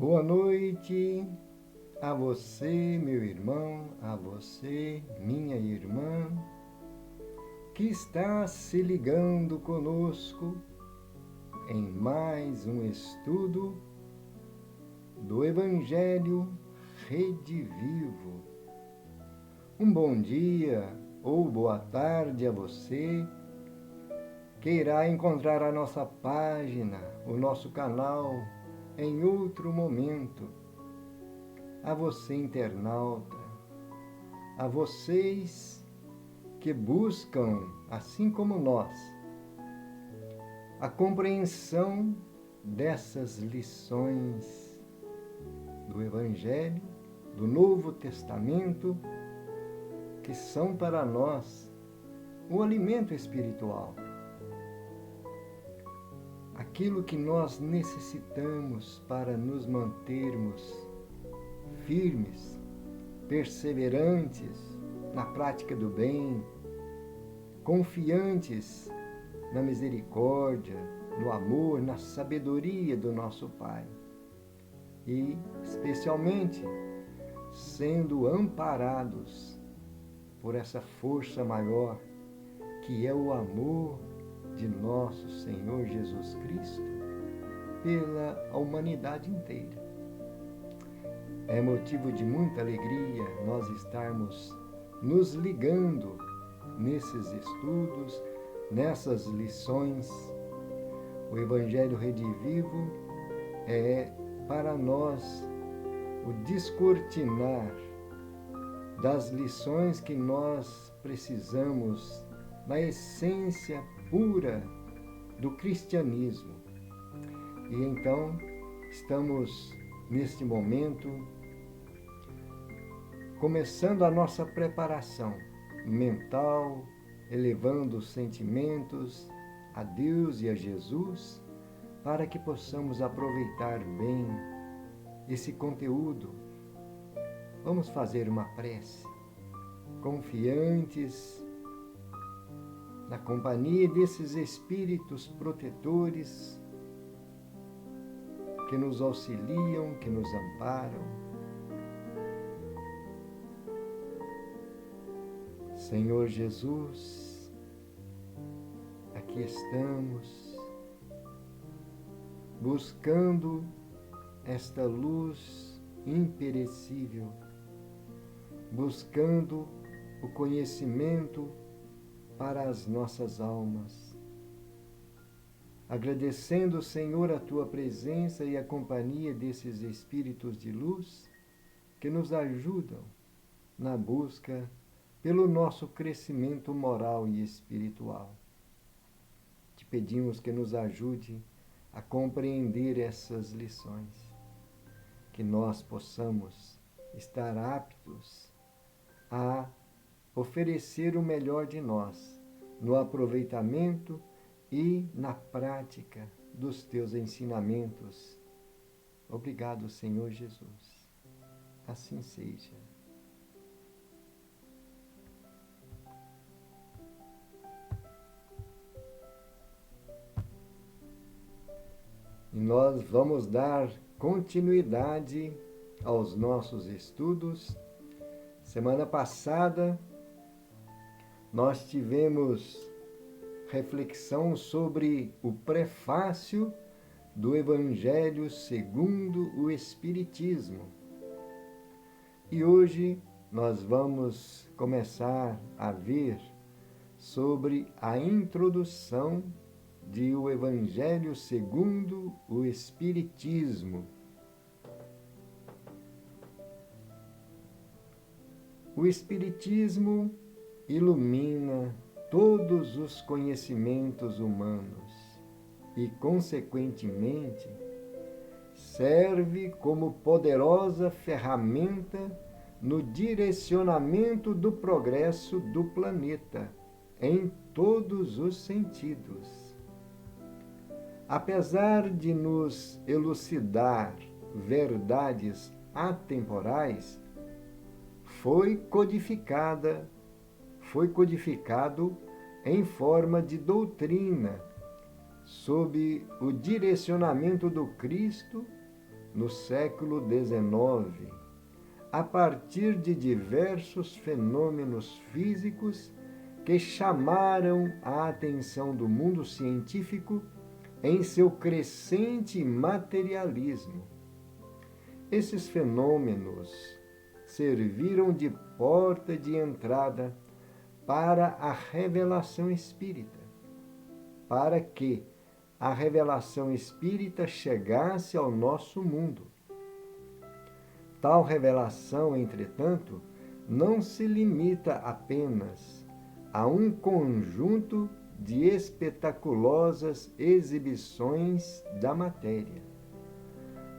Boa noite a você, meu irmão, a você, minha irmã, que está se ligando conosco em mais um estudo do Evangelho Rede Vivo. Um bom dia ou boa tarde a você que irá encontrar a nossa página, o nosso canal, em outro momento. A você, internauta, a vocês que buscam, assim como nós, a compreensão dessas lições do Evangelho, do Novo Testamento, que são para nós o alimento espiritual. Aquilo que nós necessitamos para nos mantermos firmes, perseverantes na prática do bem, confiantes na misericórdia, no amor, na sabedoria do nosso Pai. E, especialmente, sendo amparados por essa força maior, que é o amor de nosso Senhor Jesus Cristo pela humanidade inteira. É motivo de muita alegria nós estarmos nos ligando nesses estudos, nessas lições. O Evangelho Rede Vivo é para nós o descortinar das lições que nós precisamos na essência pura do cristianismo. E então estamos neste momento começando a nossa preparação mental, elevando os sentimentos a Deus e a Jesus, para que possamos aproveitar bem esse conteúdo. Vamos fazer uma prece, confiantes na companhia desses espíritos protetores que nos auxiliam, que nos amparam. Senhor Jesus, aqui estamos buscando esta luz imperecível, buscando o conhecimento para as nossas almas. Agradecendo, Senhor, a Tua presença e a companhia desses espíritos de luz que nos ajudam na busca pelo nosso crescimento moral e espiritual. Te pedimos que nos ajude a compreender essas lições, que nós possamos estar aptos a oferecer o melhor de nós no aproveitamento e na prática dos Teus ensinamentos. Obrigado, Senhor Jesus. Assim seja. E nós vamos dar continuidade aos nossos estudos. Semana passada, nós tivemos reflexão sobre o prefácio do Evangelho segundo o Espiritismo. E hoje nós vamos começar a ver sobre a introdução de o Evangelho segundo o Espiritismo. O Espiritismo ilumina todos os conhecimentos humanos e, consequentemente, serve como poderosa ferramenta no direcionamento do progresso do planeta em todos os sentidos. Apesar de nos elucidar verdades atemporais, foi codificado em forma de doutrina, sob o direcionamento do Cristo, no século XIX, a partir de diversos fenômenos físicos que chamaram a atenção do mundo científico em seu crescente materialismo. Esses fenômenos serviram de porta de entrada para a revelação espírita, para que a revelação espírita chegasse ao nosso mundo. Tal revelação, entretanto, não se limita apenas a um conjunto de espetaculosas exibições da matéria.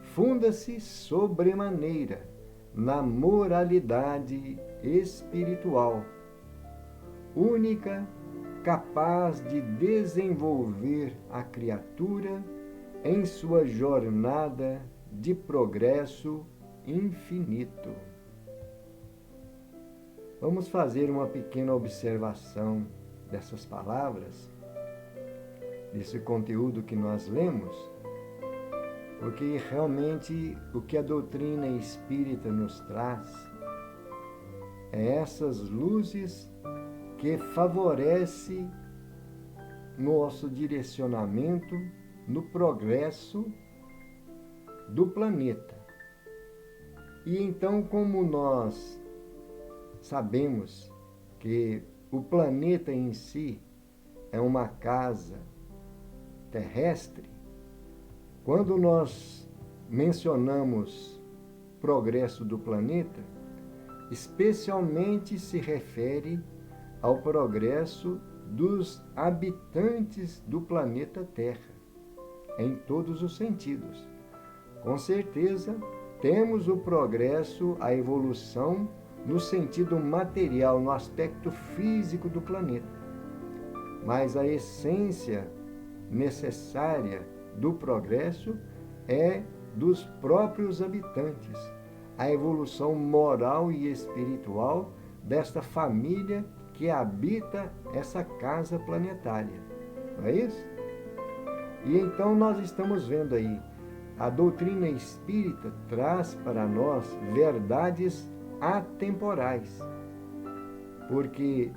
Funda-se sobremaneira na moralidade espiritual, única capaz de desenvolver a criatura em sua jornada de progresso infinito. Vamos fazer uma pequena observação dessas palavras, desse conteúdo que nós lemos, porque realmente o que a doutrina espírita nos traz é essas luzes que favorece nosso direcionamento no progresso do planeta. E então, como nós sabemos que o planeta em si é uma casa terrestre, quando nós mencionamos progresso do planeta, especialmente se refere ao progresso dos habitantes do planeta Terra, em todos os sentidos. Com certeza, temos o progresso, a evolução no sentido material, no aspecto físico do planeta. Mas a essência necessária do progresso é dos próprios habitantes, a evolução moral e espiritual desta família que habita essa casa planetária. Não é isso? E então nós estamos vendo aí, a doutrina espírita traz para nós verdades atemporais, porque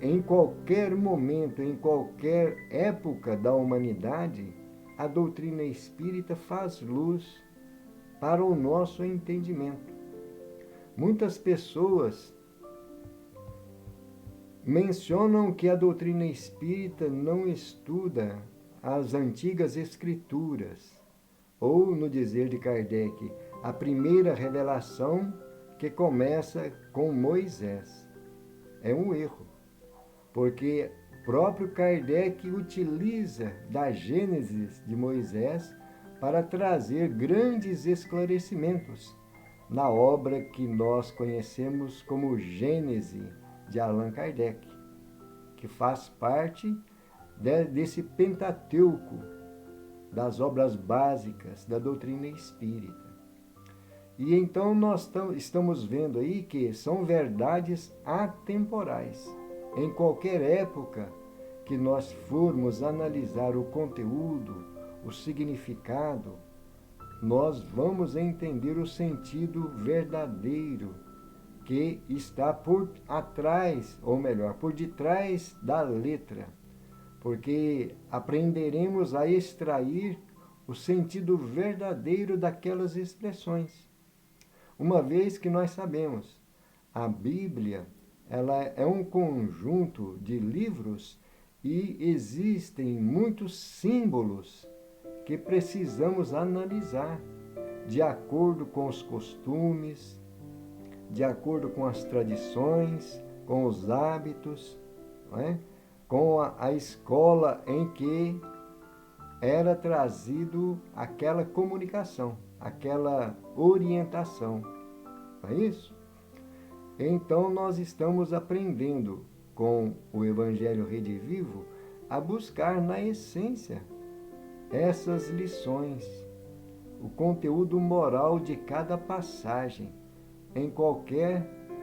em qualquer momento, em qualquer época da humanidade, a doutrina espírita faz luz para o nosso entendimento. Muitas pessoas mencionam que a doutrina espírita não estuda as antigas escrituras, ou, no dizer de Kardec, a primeira revelação que começa com Moisés. É um erro, porque próprio Kardec utiliza da Gênesis de Moisés para trazer grandes esclarecimentos na obra que nós conhecemos como Gênese de Allan Kardec, que faz parte desse Pentateuco das obras básicas da doutrina espírita. E então nós estamos vendo aí que são verdades atemporais. Em qualquer época que nós formos analisar o conteúdo, o significado, nós vamos entender o sentido verdadeiro que está por atrás, ou melhor, por detrás da letra, porque aprenderemos a extrair o sentido verdadeiro daquelas expressões. Uma vez que nós sabemos, a Bíblia, ela é um conjunto de livros e existem muitos símbolos que precisamos analisar de acordo com os costumes, de acordo com as tradições, com os hábitos, não é? Com a escola em que era trazido aquela comunicação, aquela orientação. Não é isso? Então nós estamos aprendendo com o Evangelho Rede Vivo a buscar na essência essas lições, o conteúdo moral de cada passagem, em qualquer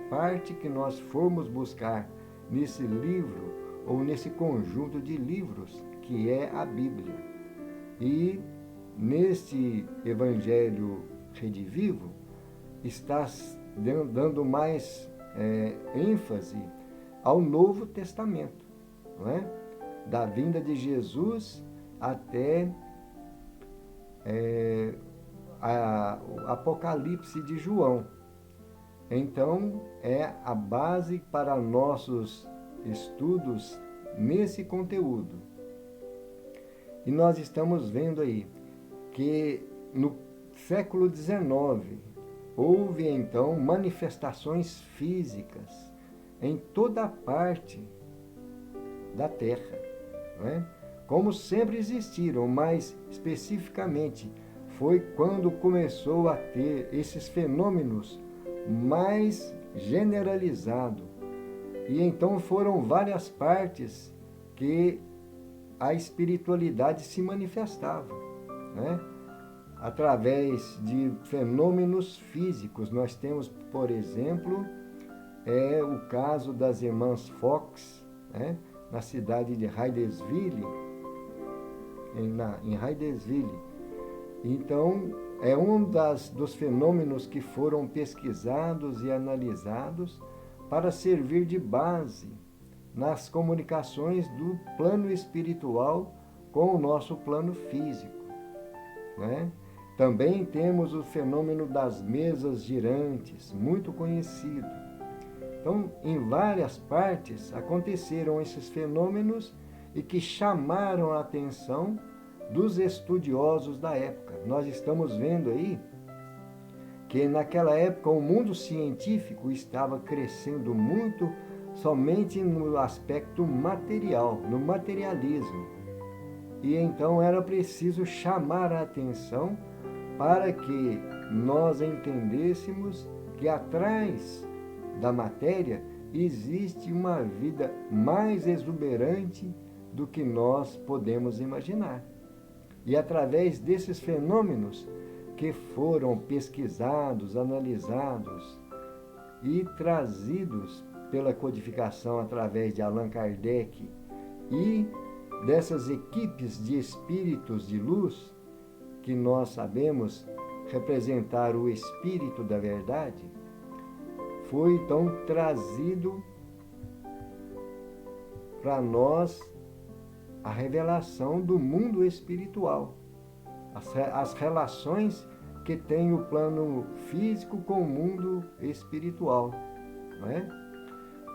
parte que nós formos buscar nesse livro ou nesse conjunto de livros que é a Bíblia. E neste Evangelho Rede Vivo, está dando mais ênfase ao Novo Testamento, não é? Da vinda de Jesus até o Apocalipse de João. Então, é a base para nossos estudos nesse conteúdo. E nós estamos vendo aí que no século XIX houve então manifestações físicas em toda a parte da Terra, não é? Como sempre existiram, mas especificamente foi quando começou a ter esses fenômenos mais generalizado. E então foram várias partes que a espiritualidade se manifestava, né? Através de fenômenos físicos. Nós temos, por exemplo, o caso das irmãs Fox, né? Na cidade de Hydesville, em Hydesville. Então, é um dos fenômenos que foram pesquisados e analisados para servir de base nas comunicações do plano espiritual com o nosso plano físico, né? Também temos o fenômeno das mesas girantes, muito conhecido. Então, em várias partes aconteceram esses fenômenos e que chamaram a atenção dos estudiosos da época. Nós estamos vendo aí que naquela época o mundo científico estava crescendo muito somente no aspecto material, no materialismo. E então era preciso chamar a atenção para que nós entendêssemos que atrás da matéria existe uma vida mais exuberante do que nós podemos imaginar. E através desses fenômenos que foram pesquisados, analisados e trazidos pela codificação através de Allan Kardec e dessas equipes de espíritos de luz, que nós sabemos representar o Espírito da Verdade, foi então trazido para nós a revelação do mundo espiritual, as relações que tem o plano físico com o mundo espiritual, não é?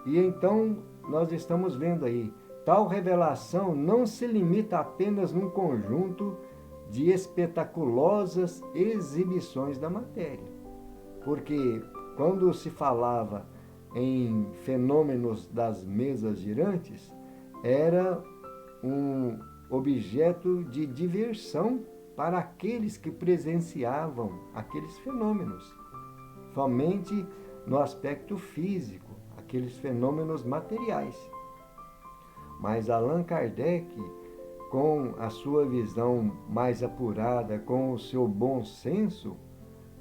E então nós estamos vendo aí, tal revelação não se limita apenas num conjunto de espetaculosas exibições da matéria, porque quando se falava em fenômenos das mesas girantes, era um objeto de diversão para aqueles que presenciavam aqueles fenômenos, somente no aspecto físico, aqueles fenômenos materiais. Mas Allan Kardec, com a sua visão mais apurada, com o seu bom senso,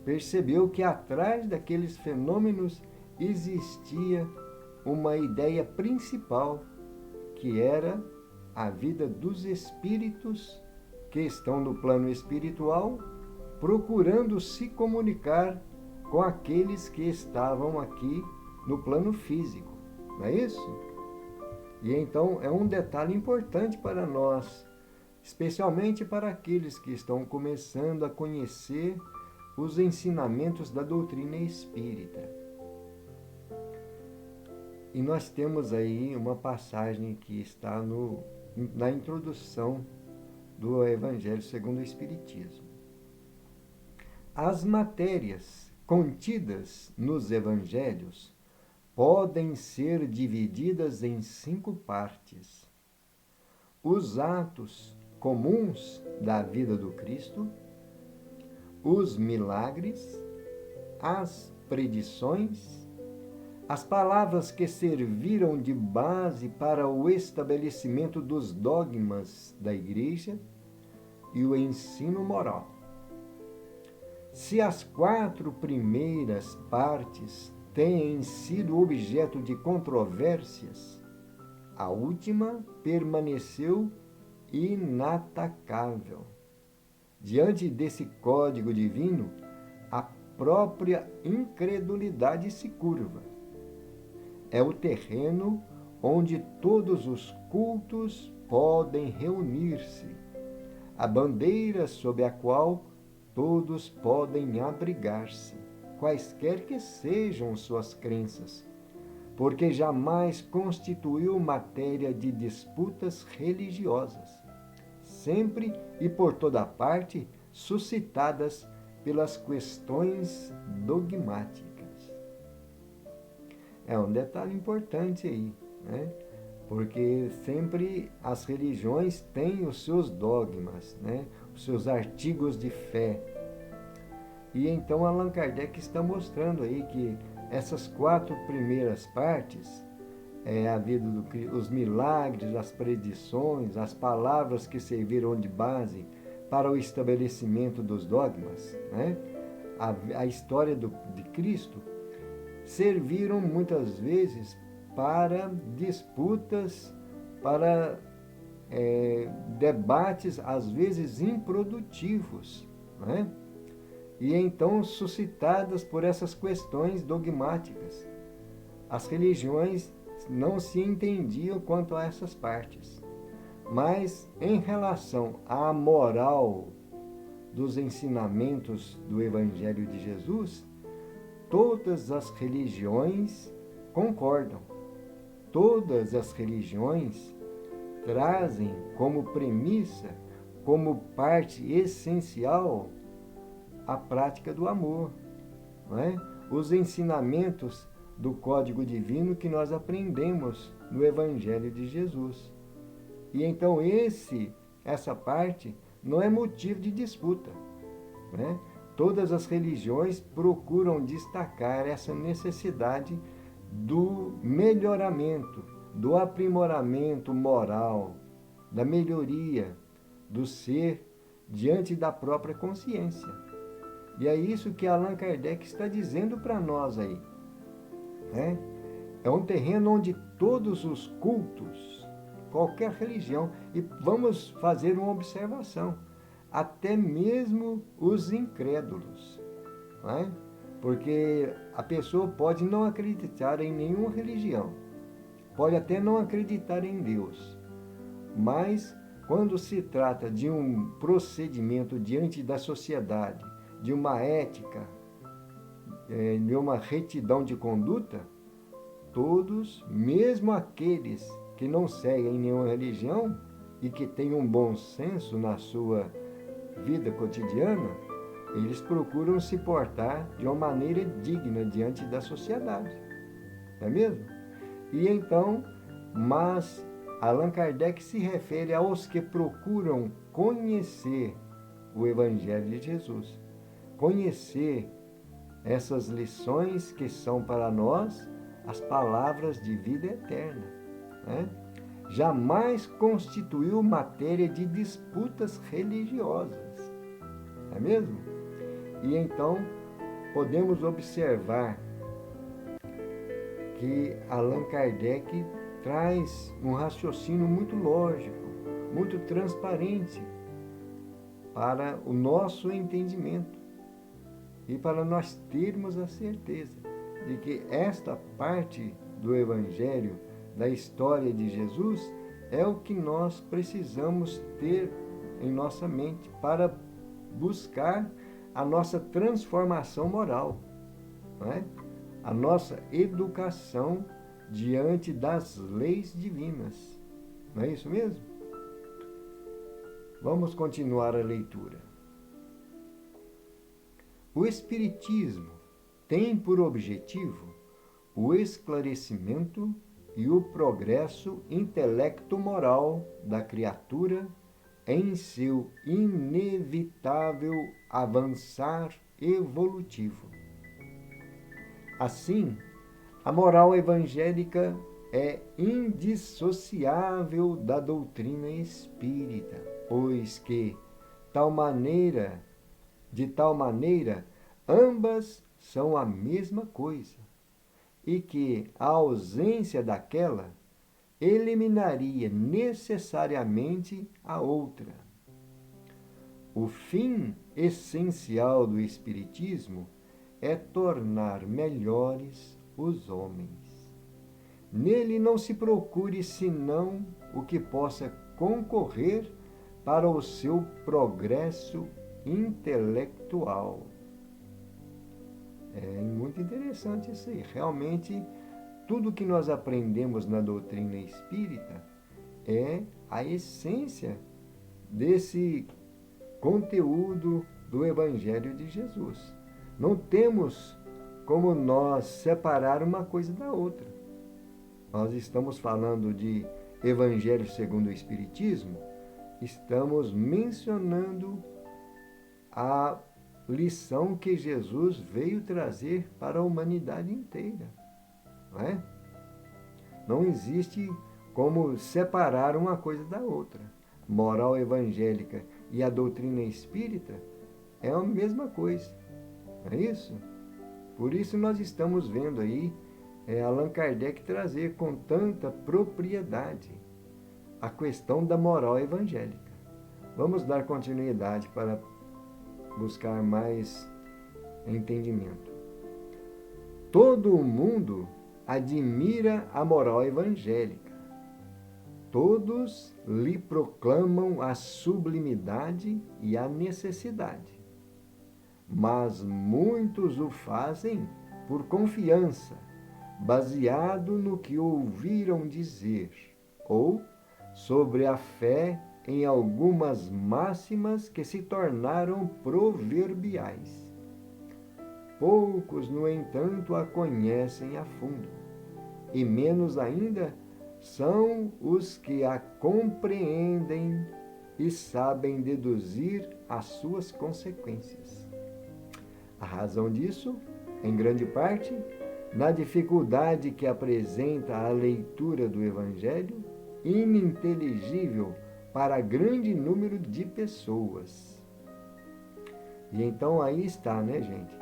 percebeu que atrás daqueles fenômenos existia uma ideia principal, que era a vida dos espíritos que estão no plano espiritual, procurando se comunicar com aqueles que estavam aqui no plano físico. Não é isso? E então é um detalhe importante para nós, especialmente para aqueles que estão começando a conhecer os ensinamentos da doutrina espírita. E nós temos aí uma passagem que está na introdução do Evangelho segundo o Espiritismo. As matérias contidas nos Evangelhos podem ser divididas em 5 partes: os atos comuns da vida do Cristo, os milagres, as predições, as palavras que serviram de base para o estabelecimento dos dogmas da Igreja e o ensino moral. Se as 4 primeiras partes têm sido objeto de controvérsias, a última permaneceu inatacável. Diante desse código divino, própria incredulidade se curva. É o terreno onde todos os cultos podem reunir-se, a bandeira sob a qual todos podem abrigar-se, quaisquer que sejam suas crenças, porque jamais constituiu matéria de disputas religiosas, sempre e por toda parte suscitadas pelas questões dogmáticas. É um detalhe importante aí, né? Porque sempre as religiões têm os seus dogmas, né? Os seus artigos de fé. E então Allan Kardec está mostrando aí que essas 4 primeiras partes, a vida os milagres, as predições, as palavras que serviram de base para o estabelecimento dos dogmas, né? A história de Cristo, serviram muitas vezes para disputas, para debates às vezes improdutivos, né? E então suscitadas por essas questões dogmáticas. As religiões não se entendiam quanto a essas partes, mas em relação à moral dos ensinamentos do Evangelho de Jesus, todas as religiões concordam. Todas as religiões trazem como premissa, como parte essencial, a prática do amor, não é? Os ensinamentos do Código Divino que nós aprendemos no Evangelho de Jesus. E então essa parte não é motivo de disputa, né? Todas as religiões procuram destacar essa necessidade do melhoramento, do aprimoramento moral, da melhoria do ser diante da própria consciência. E é isso que Allan Kardec está dizendo para nós aí, né? É um terreno onde todos os cultos, qualquer religião, e vamos fazer uma observação, até mesmo os incrédulos, né? Porque a pessoa pode não acreditar em nenhuma religião, pode até não acreditar em Deus, mas quando se trata de um procedimento diante da sociedade, de uma ética, de uma retidão de conduta, todos, mesmo aqueles que não seguem nenhuma religião e que têm um bom senso na sua vida cotidiana, eles procuram se portar de uma maneira digna diante da sociedade, não é mesmo? E então, mas Allan Kardec se refere aos que procuram conhecer o Evangelho de Jesus, conhecer essas lições que são para nós as palavras de vida eterna, né? Jamais constituiu matéria de disputas religiosas, não é mesmo? E então podemos observar que Allan Kardec traz um raciocínio muito lógico, muito transparente para o nosso entendimento e para nós termos a certeza de que esta parte do Evangelho, da história de Jesus, é o que nós precisamos ter em nossa mente para buscar a nossa transformação moral, não é? A nossa educação diante das leis divinas. Não é isso mesmo? Vamos continuar a leitura. O Espiritismo tem por objetivo o esclarecimento e o progresso intelecto-moral da criatura em seu inevitável avançar evolutivo. Assim, a moral evangélica é indissociável da doutrina espírita, pois que, de tal maneira, ambas são a mesma coisa, e que a ausência daquela eliminaria necessariamente a outra. O fim essencial do Espiritismo é tornar melhores os homens. Nele não se procure senão o que possa concorrer para o seu progresso intelectual. É muito interessante isso aí. Realmente, tudo que nós aprendemos na doutrina espírita é a essência desse conteúdo do Evangelho de Jesus. Não temos como nós separar uma coisa da outra. Nós estamos falando de Evangelho segundo o Espiritismo, estamos mencionando a lição que Jesus veio trazer para a humanidade inteira. Não é? Não existe como separar uma coisa da outra. Moral evangélica e a doutrina espírita é a mesma coisa. Não é isso? Por isso nós estamos vendo aí Allan Kardec trazer com tanta propriedade a questão da moral evangélica. Vamos dar continuidade para buscar mais entendimento. Todo o mundo admira a moral evangélica. Todos lhe proclamam a sublimidade e a necessidade. Mas muitos o fazem por confiança, baseado no que ouviram dizer, ou sobre a fé em algumas máximas que se tornaram proverbiais. Poucos, no entanto, a conhecem a fundo, e menos ainda são os que a compreendem e sabem deduzir as suas consequências. A razão disso, em grande parte, na dificuldade que apresenta a leitura do Evangelho, ininteligível para grande número de pessoas. E então aí está, né, gente?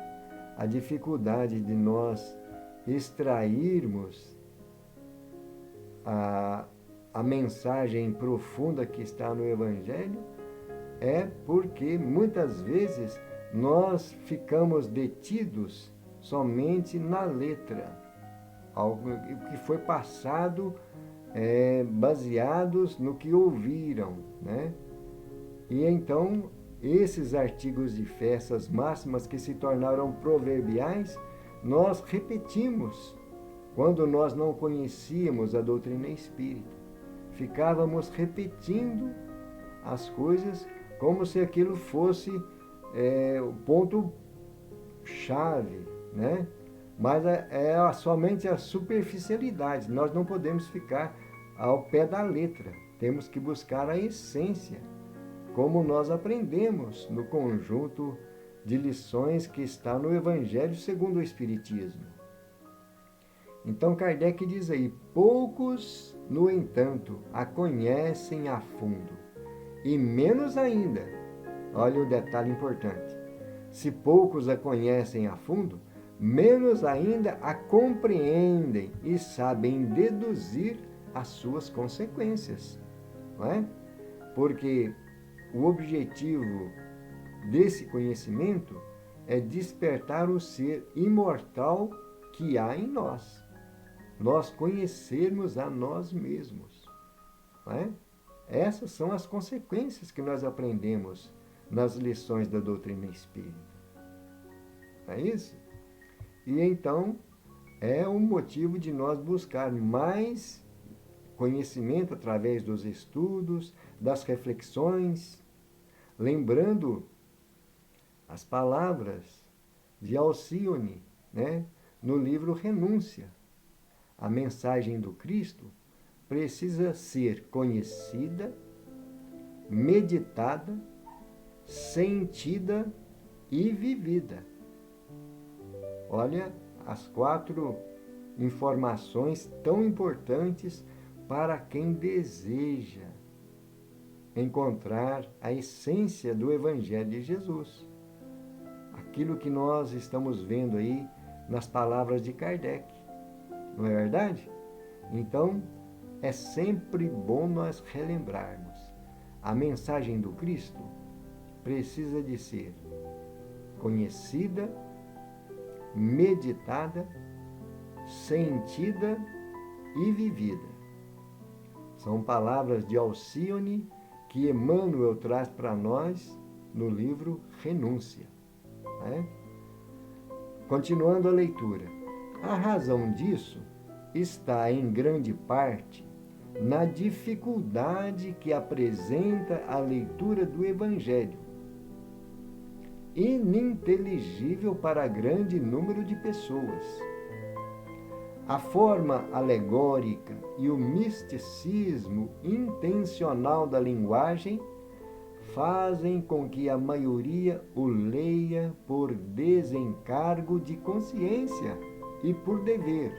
A dificuldade de nós extrairmos a mensagem profunda que está no Evangelho é porque muitas vezes nós ficamos detidos somente na letra, algo que foi passado baseados no que ouviram, né? E então esses artigos de fé, essas máximas que se tornaram proverbiais, nós repetimos quando nós não conhecíamos a doutrina espírita. Ficávamos repetindo as coisas como se aquilo fosse o ponto-chave, né? Mas é somente a superficialidade. Nós não podemos ficar ao pé da letra. Temos que buscar a essência, como nós aprendemos no conjunto de lições que está no Evangelho segundo o Espiritismo. Então Kardec diz aí, poucos, no entanto, a conhecem a fundo, e menos ainda, olha o detalhe importante, se poucos a conhecem a fundo, menos ainda a compreendem e sabem deduzir as suas consequências, não é? Porque o objetivo desse conhecimento é despertar o ser imortal que há em nós. Nós conhecermos a nós mesmos, não é? Essas são as consequências que nós aprendemos nas lições da doutrina espírita. Não é isso? E então é um motivo de nós buscar mais conhecimento através dos estudos, das reflexões, lembrando as palavras de Alcione, né, no livro Renúncia. A mensagem do Cristo precisa ser conhecida, meditada, sentida e vivida. Olha as 4 informações tão importantes para quem deseja encontrar a essência do Evangelho de Jesus. Aquilo que nós estamos vendo aí nas palavras de Kardec. Não é verdade? Então, é sempre bom nós relembrarmos. A mensagem do Cristo precisa de ser conhecida, meditada, sentida e vivida. São palavras de Alcione que Emmanuel traz para nós no livro Renúncia. Né? Continuando a leitura. A razão disso está, em grande parte, na dificuldade que apresenta a leitura do Evangelho, ininteligível para grande número de pessoas. A forma alegórica e o misticismo intencional da linguagem fazem com que a maioria o leia por desencargo de consciência e por dever,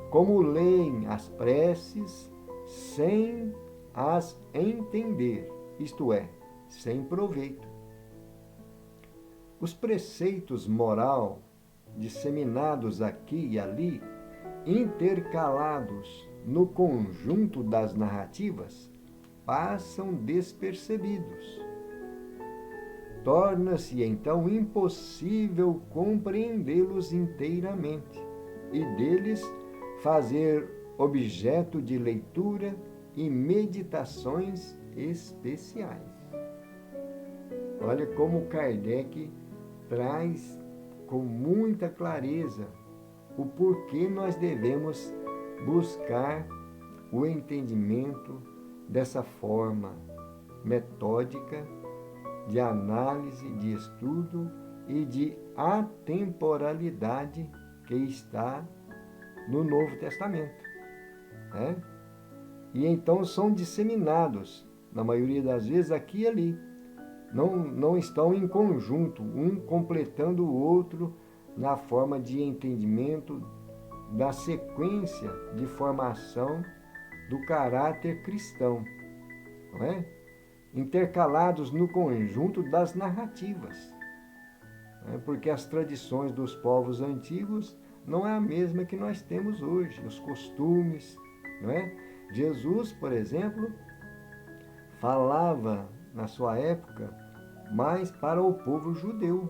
como leem as preces sem as entender, isto é, sem proveito. Os preceitos moral disseminados aqui e ali, intercalados no conjunto das narrativas, passam despercebidos. Torna-se então impossível compreendê-los inteiramente e deles fazer objeto de leitura e meditações especiais. Olha como Kardec traz com muita clareza o porquê nós devemos buscar o entendimento dessa forma metódica de análise, de estudo e de atemporalidade que está no Novo Testamento. Né? E então são disseminados, na maioria das vezes, aqui e ali. Não estão em conjunto, um completando o outro na forma de entendimento da sequência de formação do caráter cristão, não é? Intercalados no conjunto das narrativas, né? Porque as tradições dos povos antigos não é a mesma que nós temos hoje, os costumes, não é? Jesus, por exemplo, falava na sua época mais para o povo judeu.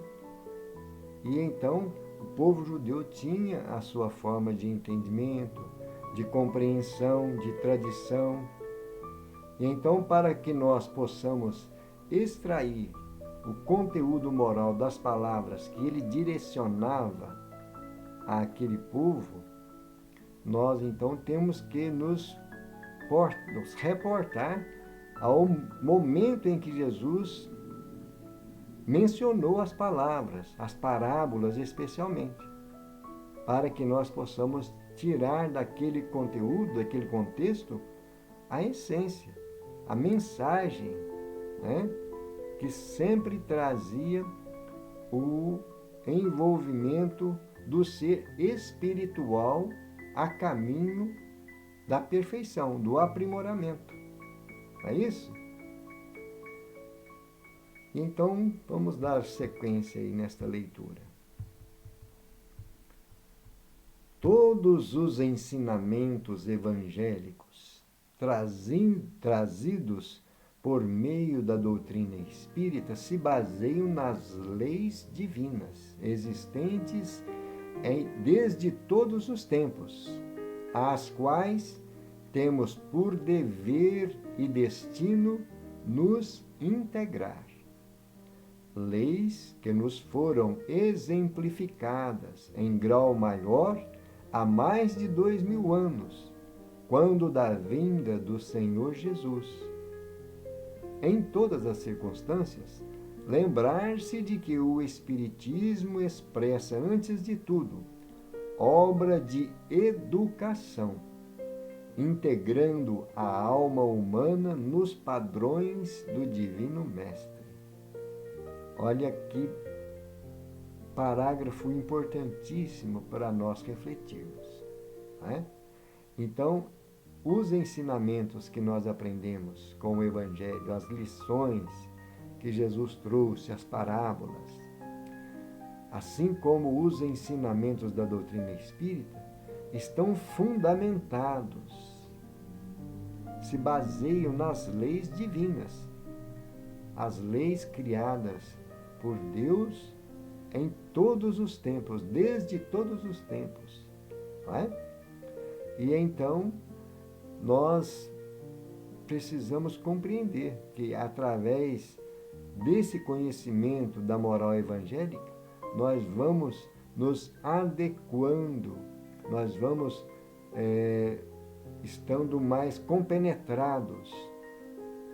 E então o povo judeu tinha a sua forma de entendimento, de compreensão, de tradição. E então, para que nós possamos extrair o conteúdo moral das palavras que ele direcionava àquele povo, nós então temos que nos reportar ao momento em que Jesus mencionou as palavras, as parábolas especialmente, para que nós possamos tirar daquele conteúdo, daquele contexto, a essência, a mensagem, né, que sempre trazia o envolvimento do ser espiritual a caminho da perfeição, do aprimoramento. Não é isso? Então, vamos dar sequência aí nesta leitura. Todos os ensinamentos evangélicos trazidos por meio da doutrina espírita se baseiam nas leis divinas, existentes desde todos os tempos, às quais temos por dever e destino nos integrar. Leis que nos foram exemplificadas em grau maior há mais de 2000 anos, quando da vinda do Senhor Jesus. Em todas as circunstâncias, lembrar-se de que o Espiritismo expressa, antes de tudo, obra de educação, integrando a alma humana nos padrões do Divino Mestre. Olha que parágrafo importantíssimo para nós refletirmos. Né? Então, os ensinamentos que nós aprendemos com o Evangelho, as lições que Jesus trouxe, as parábolas, assim como os ensinamentos da doutrina espírita, estão fundamentados, se baseiam nas leis divinas, as leis criadas por Deus em todos os tempos, desde todos os tempos. Não é? E então, nós precisamos compreender que, através desse conhecimento da moral evangélica, nós vamos nos adequando, nós vamos estando mais compenetrados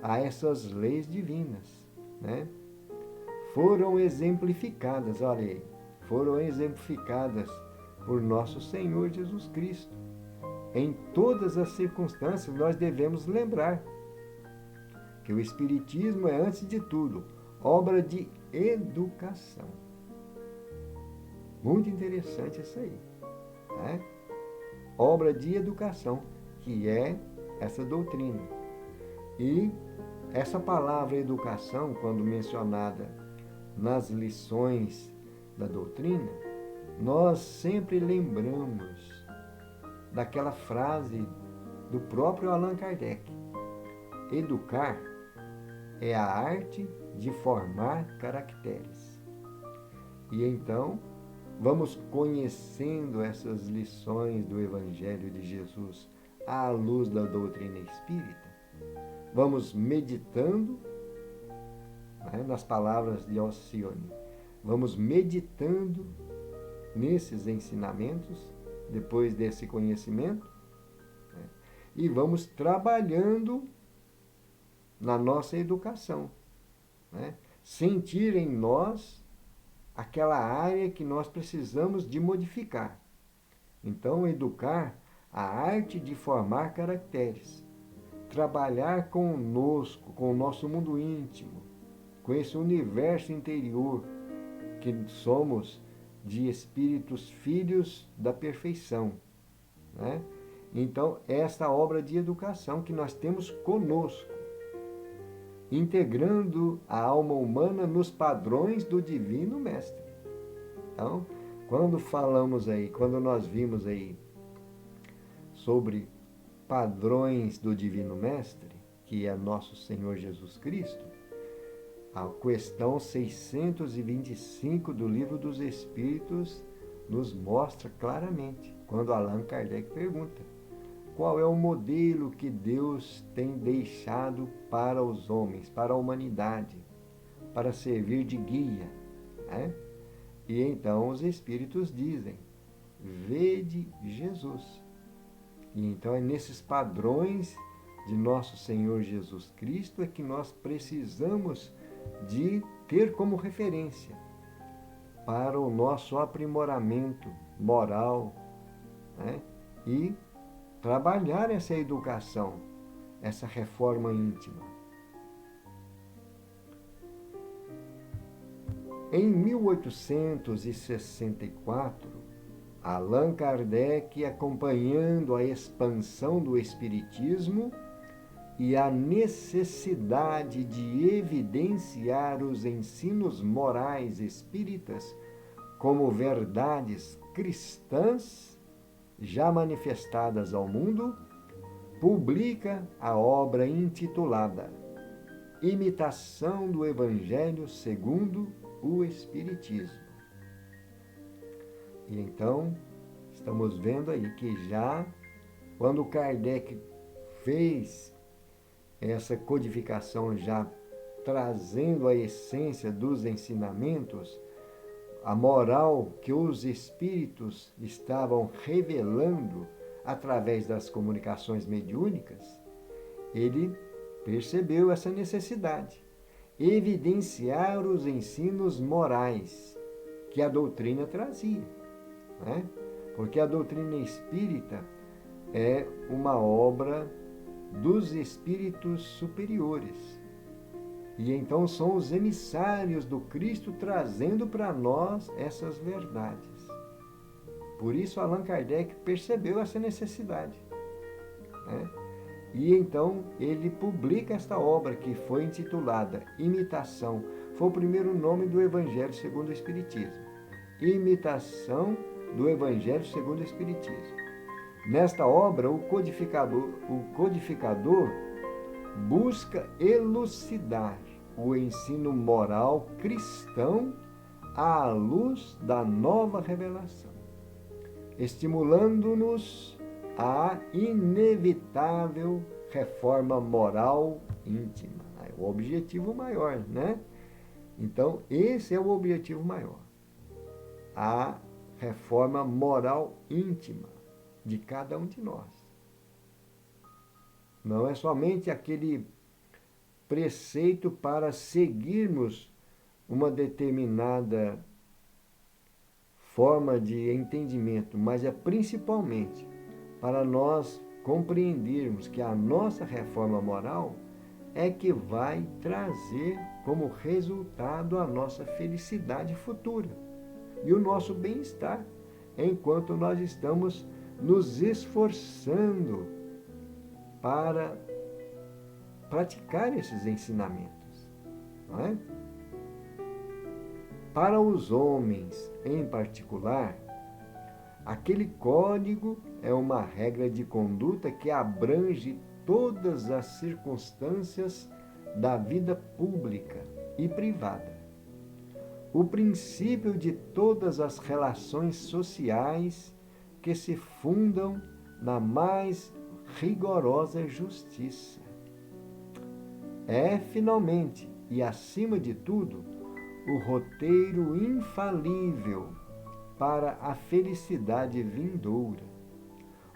a essas leis divinas, né? Foram exemplificadas, olha aí, foram exemplificadas por nosso Senhor Jesus Cristo. Em todas as circunstâncias, nós devemos lembrar que o Espiritismo é, antes de tudo, obra de educação. Muito interessante isso aí, né? Obra de educação, que é essa doutrina. E essa palavra educação, quando mencionada nas lições da doutrina, nós sempre lembramos daquela frase do próprio Allan Kardec: educar é a arte de formar caracteres. E então, vamos conhecendo essas lições do Evangelho de Jesus à luz da doutrina espírita, vamos meditando, né, nas palavras de Alcione, vamos meditando nesses ensinamentos, depois desse conhecimento, né, e vamos trabalhando na nossa educação, né, sentir em nós aquela área que nós precisamos de modificar. Então, educar, a arte de formar caracteres, trabalhar conosco, com o nosso mundo íntimo, com esse universo interior, que somos de espíritos filhos da perfeição, né? Então, essa obra de educação que nós temos conosco, integrando a alma humana nos padrões do Divino Mestre. Então, quando falamos aí, quando nós vimos aí sobre padrões do Divino Mestre, que é nosso Senhor Jesus Cristo, a questão 625 do Livro dos Espíritos nos mostra claramente, quando Allan Kardec pergunta: qual é o modelo que Deus tem deixado para os homens, para a humanidade, para servir de guia, né? E então os Espíritos dizem: vede Jesus. E então é nesses padrões de nosso Senhor Jesus Cristo é que nós precisamos de ter como referência para o nosso aprimoramento moral, né? E trabalhar essa educação, essa reforma íntima. Em 1864, Allan Kardec, acompanhando a expansão do Espiritismo e a necessidade de evidenciar os ensinos morais espíritas como verdades cristãs já manifestadas ao mundo, publica a obra intitulada Imitação do Evangelho segundo o Espiritismo. E então, estamos vendo aí que já, quando Kardec fez essa codificação, já trazendo a essência dos ensinamentos, a moral que os espíritos estavam revelando através das comunicações mediúnicas, ele percebeu essa necessidade, evidenciar os ensinos morais que a doutrina trazia, né? Porque a doutrina espírita é uma obra dos espíritos superiores. E então são os emissários do Cristo trazendo para nós essas verdades. Por isso Allan Kardec percebeu essa necessidade, né? E então ele publica esta obra que foi intitulada Imitação. Foi o primeiro nome do Evangelho segundo o Espiritismo. Imitação do Evangelho segundo o Espiritismo. Nesta obra, o codificador busca elucidar o ensino moral cristão à luz da nova revelação, estimulando-nos à inevitável reforma moral íntima. É o objetivo maior, né? Então, esse é o objetivo maior. A reforma moral íntima de cada um de nós. Não é somente aquele preceito para seguirmos uma determinada forma de entendimento, mas é principalmente para nós compreendermos que a nossa reforma moral é que vai trazer como resultado a nossa felicidade futura e o nosso bem-estar, enquanto nós estamos nos esforçando para praticar esses ensinamentos, não é? Para os homens, em particular, aquele código é uma regra de conduta que abrange todas as circunstâncias da vida pública e privada. O princípio de todas as relações sociais que se fundam na mais rigorosa justiça. É, finalmente, e acima de tudo, o roteiro infalível para a felicidade vindoura.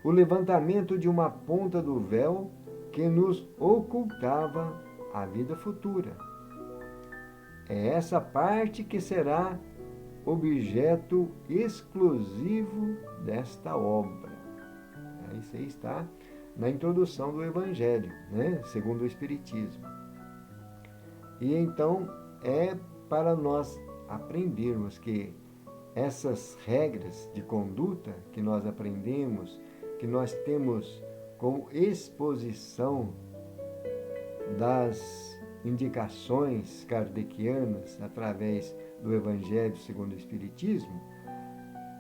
O levantamento de uma ponta do véu que nos ocultava a vida futura. É essa parte que será objeto exclusivo desta obra. Isso aí está na introdução do Evangelho, né? Segundo o Espiritismo. E então é para nós aprendermos que essas regras de conduta que nós aprendemos, que nós temos como exposição das indicações kardecianas através do Evangelho segundo o Espiritismo,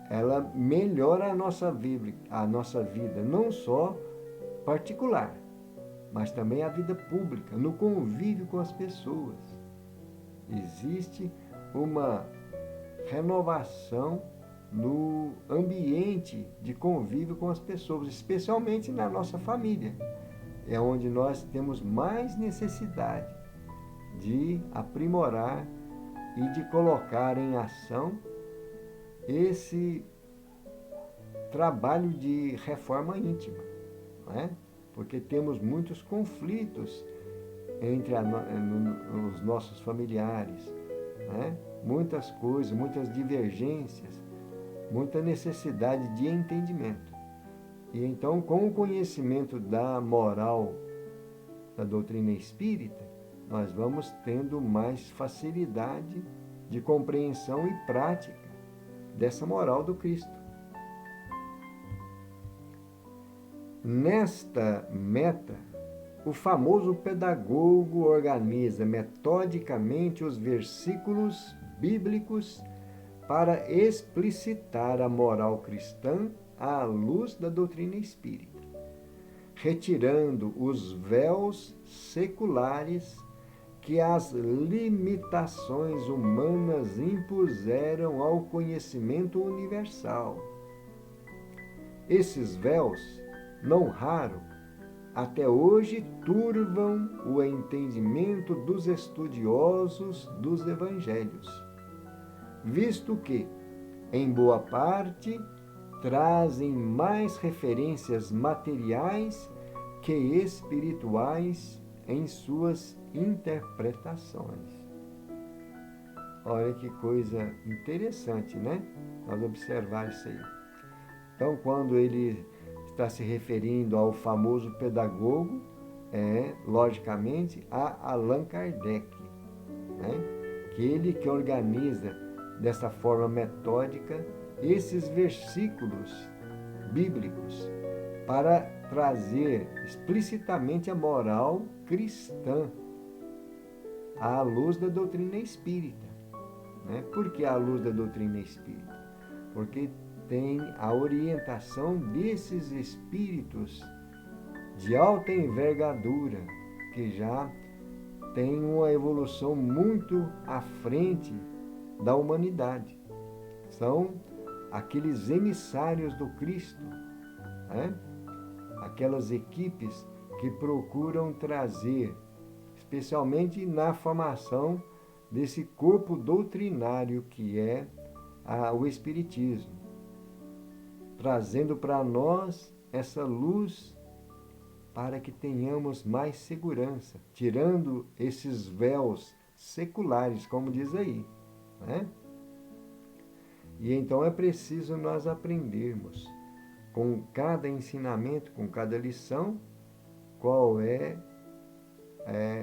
ela melhora a nossa vida, não só particular, mas também a vida pública, no convívio com as pessoas. Existe uma renovação no ambiente de convívio com as pessoas, especialmente na nossa família. É onde nós temos mais necessidade de aprimorar e de colocar em ação esse trabalho de reforma íntima, não é? Porque temos muitos conflitos entre os nossos familiares, né? Muitas coisas, muitas divergências, muita necessidade de entendimento. E então, com o conhecimento da moral da doutrina espírita, nós vamos tendo mais facilidade de compreensão e prática dessa moral do Cristo. Nesta meta, o famoso pedagogo organiza metodicamente os versículos bíblicos para explicitar a moral cristã à luz da doutrina espírita, retirando os véus seculares que as limitações humanas impuseram ao conhecimento universal. Esses véus, não raro, até hoje turvam o entendimento dos estudiosos dos evangelhos, visto que, em boa parte, trazem mais referências materiais que espirituais em suas interpretações. Olha que coisa interessante, né? Nós observar isso aí. Então, quando ele está se referindo ao famoso pedagogo, logicamente, a Allan Kardec, né? Que ele que organiza dessa forma metódica esses versículos bíblicos para trazer explicitamente a moral cristã à luz da doutrina espírita. Né? Por que à luz da doutrina espírita? Porque tem a orientação desses espíritos de alta envergadura, que já tem uma evolução muito à frente da humanidade. São aqueles emissários do Cristo, né? Aquelas equipes que procuram trazer, especialmente na formação desse corpo doutrinário que é o Espiritismo, trazendo para nós essa luz para que tenhamos mais segurança, tirando esses véus seculares, como diz aí, né? E então é preciso nós aprendermos com cada ensinamento, com cada lição, qual é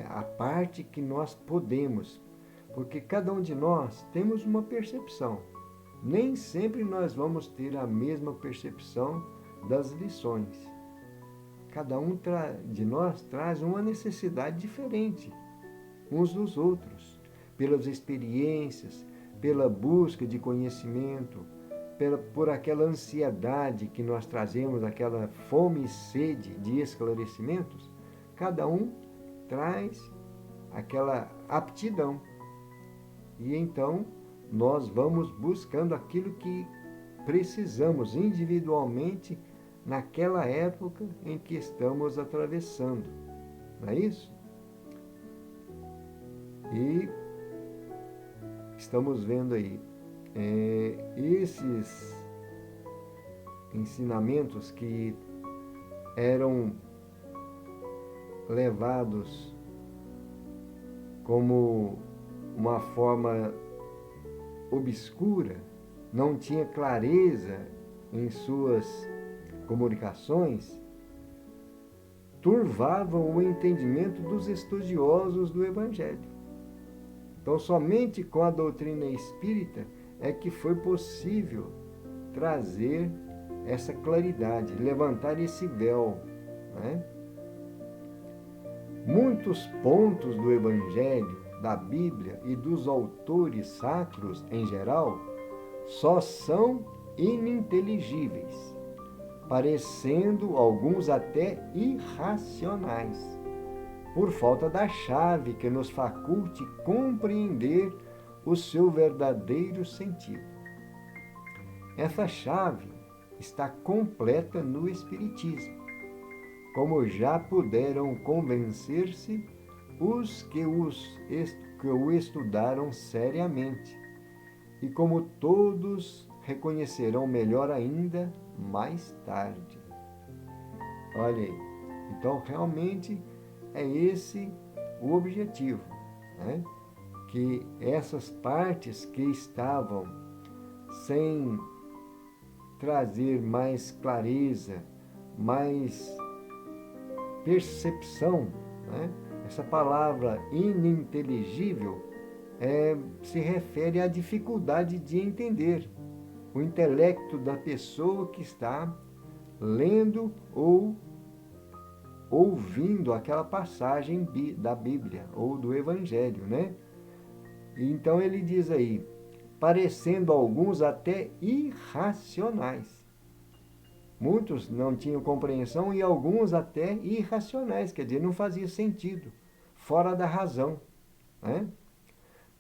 a parte que nós podemos, porque cada um de nós temos uma percepção. Nem sempre nós vamos ter a mesma percepção das lições. Cada um de nós traz uma necessidade diferente uns dos outros, pelas experiências, pela busca de conhecimento, por aquela ansiedade que nós trazemos, aquela fome e sede de esclarecimentos. Cada um traz aquela aptidão. E então nós vamos buscando aquilo que precisamos individualmente naquela época em que estamos atravessando. Não é isso? E estamos vendo aí esses ensinamentos que eram levados como uma forma obscura, não tinha clareza em suas comunicações, turvavam o entendimento dos estudiosos do Evangelho. Então, somente com a doutrina espírita é que foi possível trazer essa claridade, levantar esse véu, né? Muitos pontos do Evangelho, da Bíblia e dos autores sacros em geral só são ininteligíveis, parecendo alguns até irracionais, por falta da chave que nos faculte compreender o seu verdadeiro sentido. Essa chave está completa no Espiritismo, como já puderam convencer-se os que o estudaram seriamente, e como todos reconhecerão melhor ainda mais tarde. Olha aí, então realmente é esse o objetivo, né? Que essas partes que estavam sem trazer mais clareza, mais percepção, né? Essa palavra ininteligível se refere à dificuldade de entender o intelecto da pessoa que está lendo ou ouvindo aquela passagem da Bíblia ou do Evangelho, né? Então ele diz aí, parecendo alguns até irracionais. Muitos não tinham compreensão e alguns até irracionais, quer dizer, não fazia sentido, fora da razão, né?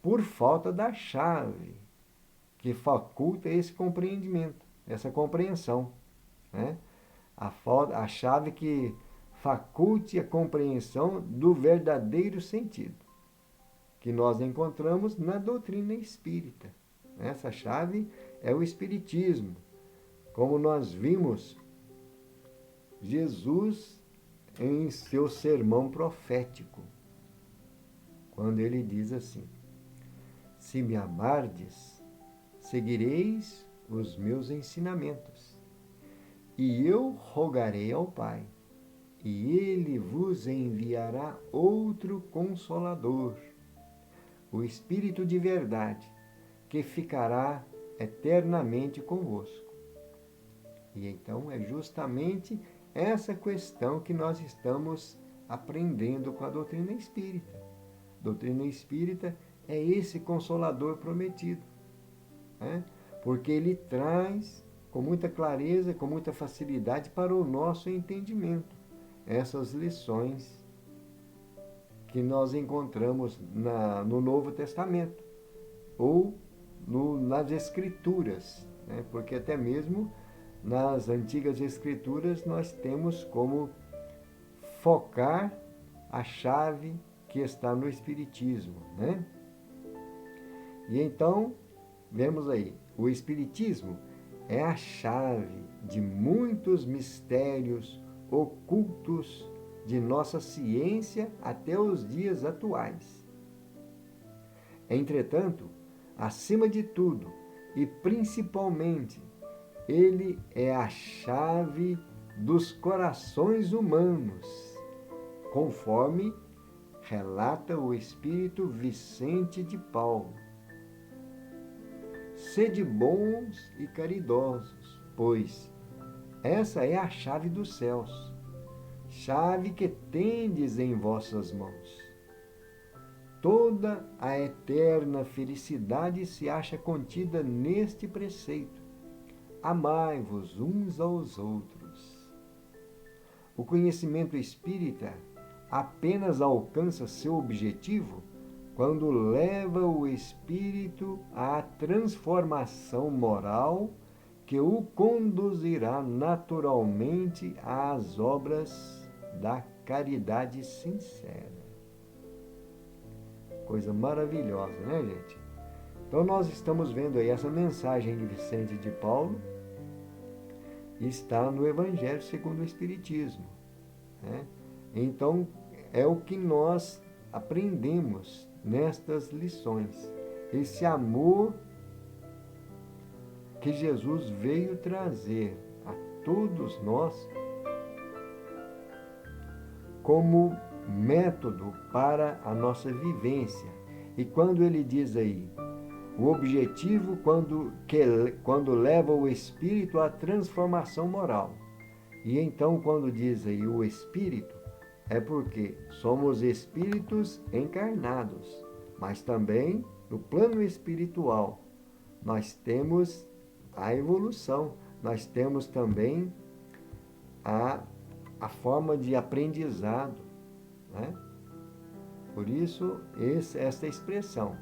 Por falta da chave que faculta esse compreendimento, essa compreensão, né? A chave que faculte a compreensão do verdadeiro sentido, que nós encontramos na doutrina espírita. Essa chave é o Espiritismo. Como nós vimos Jesus em seu sermão profético, quando ele diz assim: se me amardes, seguireis os meus ensinamentos, e eu rogarei ao Pai, e ele vos enviará outro Consolador, o Espírito de verdade, que ficará eternamente convosco. E então é justamente essa questão que nós estamos aprendendo com a doutrina espírita. A doutrina espírita é esse Consolador prometido, né? Porque ele traz com muita clareza, com muita facilidade para o nosso entendimento essas lições que nós encontramos no Novo Testamento ou nas Escrituras, né? Porque até mesmo nas antigas Escrituras nós temos como focar a chave que está no Espiritismo, né? E então, vemos aí, o Espiritismo é a chave de muitos mistérios ocultos de nossa ciência até os dias atuais. Entretanto, acima de tudo e principalmente, ele é a chave dos corações humanos, conforme relata o Espírito Vicente de Paulo. Sede bons e caridosos, pois essa é a chave dos céus, chave que tendes em vossas mãos. Toda a eterna felicidade se acha contida neste preceito. Amai-vos uns aos outros. O conhecimento espírita apenas alcança seu objetivo quando leva o espírito à transformação moral que o conduzirá naturalmente às obras da caridade sincera. Coisa maravilhosa, né, gente? Então nós estamos vendo aí essa mensagem de Vicente de Paulo, está no Evangelho segundo o Espiritismo, né? Então é o que nós aprendemos nestas lições, esse amor que Jesus veio trazer a todos nós como método para a nossa vivência. E quando ele diz aí, o objetivo quando leva o espírito à transformação moral. E então quando diz aí o espírito, é porque somos espíritos encarnados, mas também no plano espiritual nós temos a evolução, nós temos também a forma de aprendizado, né? Por isso, esta expressão,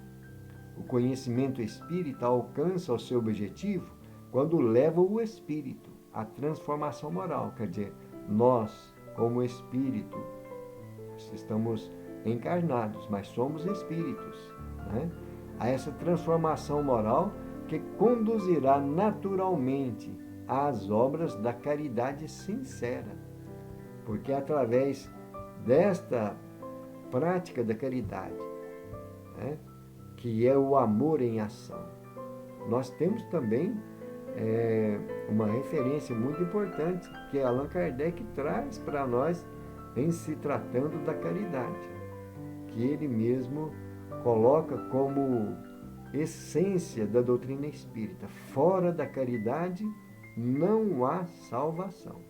o conhecimento espírita alcança o seu objetivo quando leva o espírito à transformação moral. Quer dizer, nós, como espírito, estamos encarnados, mas somos espíritos, né? A essa transformação moral que conduzirá naturalmente às obras da caridade sincera. Porque através desta prática da caridade, né, que é o amor em ação, nós temos também uma referência muito importante que Allan Kardec traz para nós em se tratando da caridade, que ele mesmo coloca como essência da doutrina espírita. Fora da caridade não há salvação.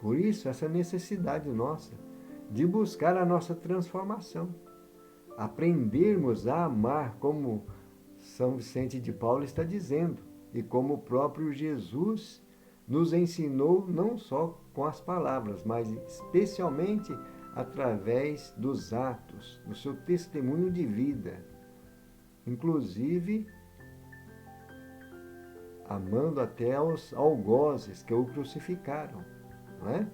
Por isso, essa necessidade nossa de buscar a nossa transformação, aprendermos a amar, como São Vicente de Paulo está dizendo, e como o próprio Jesus nos ensinou, não só com as palavras, mas especialmente através dos atos, do seu testemunho de vida, inclusive amando até os algozes que o crucificaram, não é?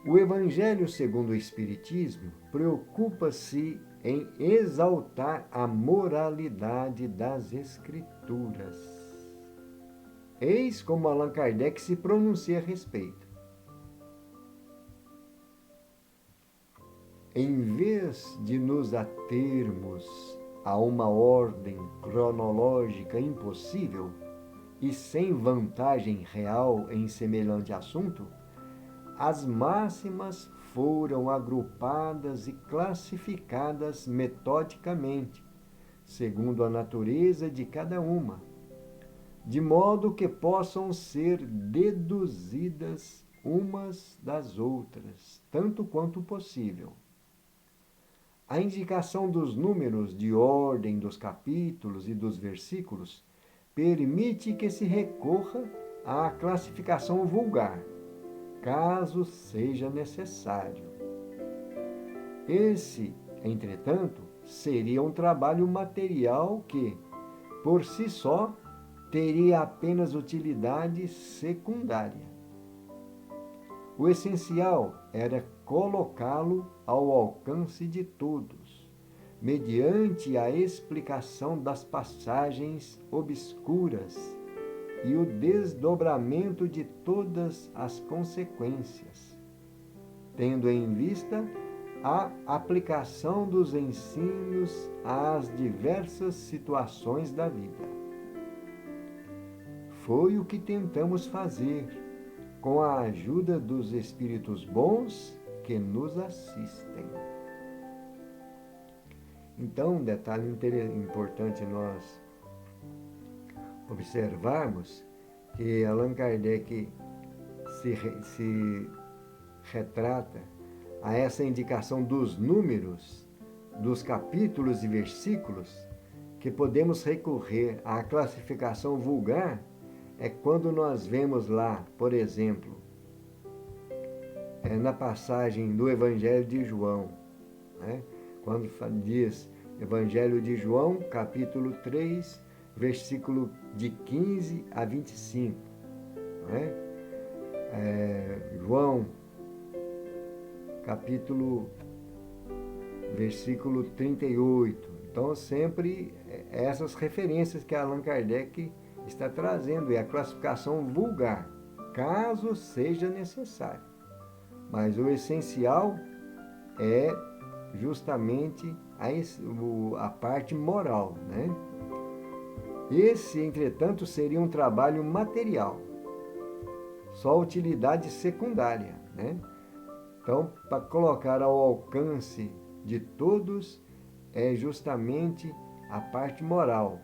O Evangelho segundo o Espiritismo preocupa-se em exaltar a moralidade das Escrituras. Eis como Allan Kardec se pronuncia a respeito. Em vez de nos atermos a uma ordem cronológica impossível e sem vantagem real em semelhante assunto, as máximas foram agrupadas e classificadas metodicamente, segundo a natureza de cada uma, de modo que possam ser deduzidas umas das outras, tanto quanto possível. A indicação dos números de ordem dos capítulos e dos versículos permite que se recorra à classificação vulgar, caso seja necessário. Esse, entretanto, seria um trabalho material que, por si só, teria apenas utilidade secundária. O essencial era colocá-lo ao alcance de todos, mediante a explicação das passagens obscuras e o desdobramento de todas as consequências, tendo em vista a aplicação dos ensinos às diversas situações da vida. Foi o que tentamos fazer com a ajuda dos espíritos bons que nos assistem. Então, um detalhe importante nós observarmos que Allan Kardec se retrata a essa indicação dos números, dos capítulos e versículos, que podemos recorrer à classificação vulgar, é quando nós vemos lá, por exemplo, na passagem do Evangelho de João, né? Quando diz Evangelho de João, capítulo 3, versículo de 15 a 25. Né? João, versículo 38. Então, sempre essas referências que Allan Kardec está trazendo, é a classificação vulgar, caso seja necessário. Mas o essencial é justamente a parte moral, né? Esse, entretanto, seria um trabalho material, só utilidade secundária, né? Então, para colocar ao alcance de todos é justamente a parte moral,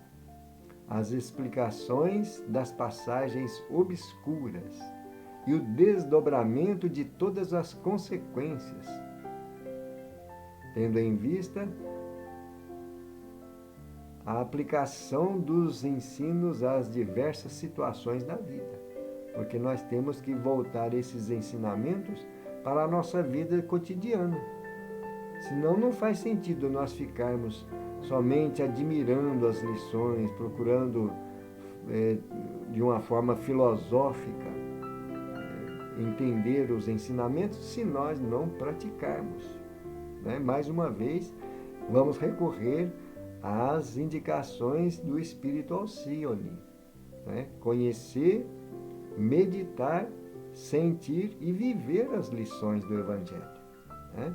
as explicações das passagens obscuras e o desdobramento de todas as consequências, tendo em vista a aplicação dos ensinos às diversas situações da vida, porque nós temos que voltar esses ensinamentos para a nossa vida cotidiana. Senão não faz sentido nós ficarmos somente admirando as lições, procurando de uma forma filosófica entender os ensinamentos, se nós não praticarmos. Né? Mais uma vez, vamos recorrer às indicações do Espírito Alcione. Né? Conhecer, meditar, sentir e viver as lições do Evangelho. Né?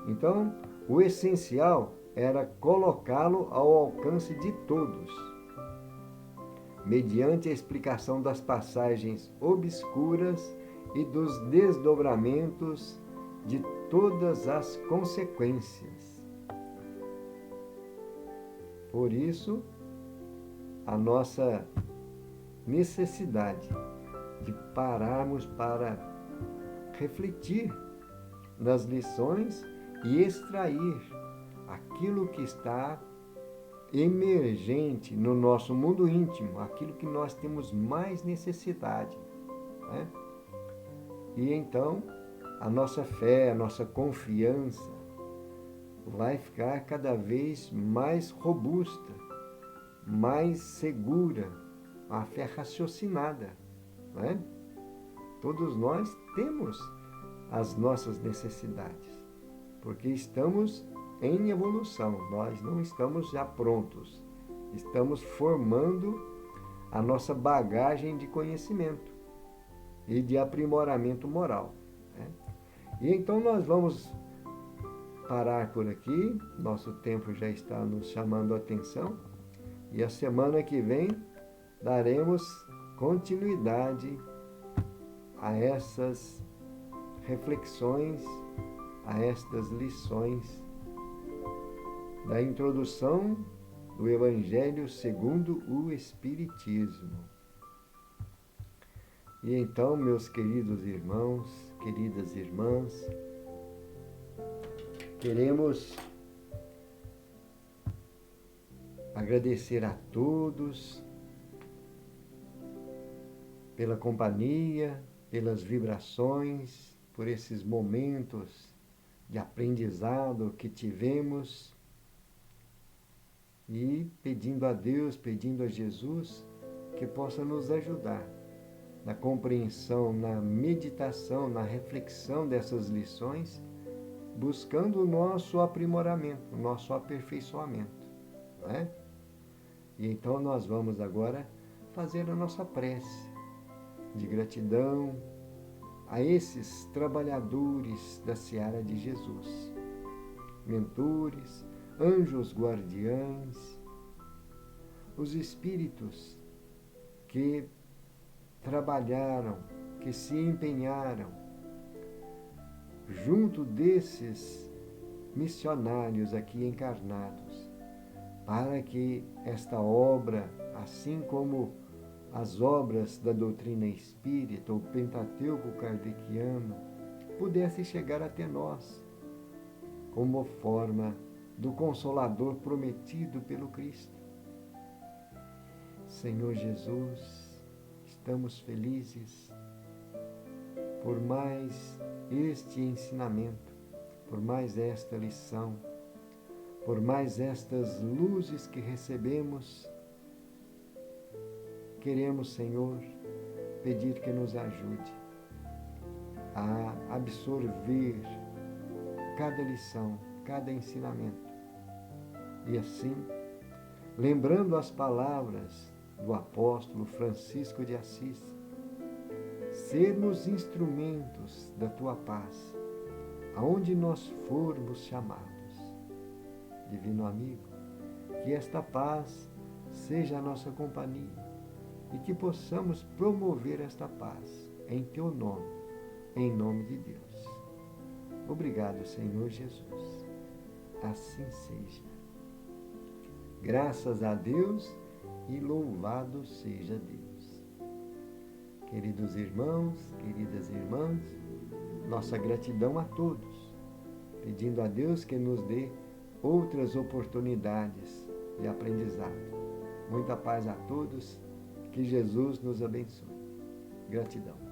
Então, o essencial era colocá-lo ao alcance de todos, mediante a explicação das passagens obscuras e dos desdobramentos de todas as consequências. Por isso, a nossa necessidade de pararmos para refletir nas lições e extrair aquilo que está emergente no nosso mundo íntimo, aquilo que nós temos mais necessidade. Né? E então, a nossa fé, a nossa confiança vai ficar cada vez mais robusta, mais segura, a fé raciocinada. Né? Todos nós temos as nossas necessidades, porque estamos em evolução, nós não estamos já prontos, estamos formando a nossa bagagem de conhecimento e de aprimoramento moral. Né? E então nós vamos parar por aqui, nosso tempo já está nos chamando a atenção, e a semana que vem daremos continuidade a essas reflexões, a estas lições da introdução do Evangelho segundo o Espiritismo. E então, meus queridos irmãos, queridas irmãs, queremos agradecer a todos pela companhia, pelas vibrações, por esses momentos de aprendizado que tivemos e pedindo a Deus, pedindo a Jesus que possa nos ajudar na compreensão, na meditação, na reflexão dessas lições, buscando o nosso aprimoramento, o nosso aperfeiçoamento, não é? E então nós vamos agora fazer a nossa prece de gratidão a esses trabalhadores da seara de Jesus, mentores, anjos guardiães, os espíritos que trabalharam, que se empenharam junto desses missionários aqui encarnados, para que esta obra, assim como as obras da doutrina espírita, o Pentateuco kardeciano, pudesse chegar até nós, como forma do Consolador prometido pelo Cristo. Senhor Jesus, estamos felizes por mais este ensinamento, por mais esta lição, por mais estas luzes que recebemos. Queremos, Senhor, pedir que nos ajude a absorver cada lição, cada ensinamento. E assim, lembrando as palavras do apóstolo Francisco de Assis, sermos instrumentos da tua paz, aonde nós formos chamados. Divino amigo, que esta paz seja a nossa companhia e que possamos promover esta paz em teu nome, em nome de Deus. Obrigado, Senhor Jesus. Assim seja. Graças a Deus e louvado seja Deus. Queridos irmãos, queridas irmãs, nossa gratidão a todos, pedindo a Deus que nos dê outras oportunidades de aprendizado. Muita paz a todos, que Jesus nos abençoe. Gratidão.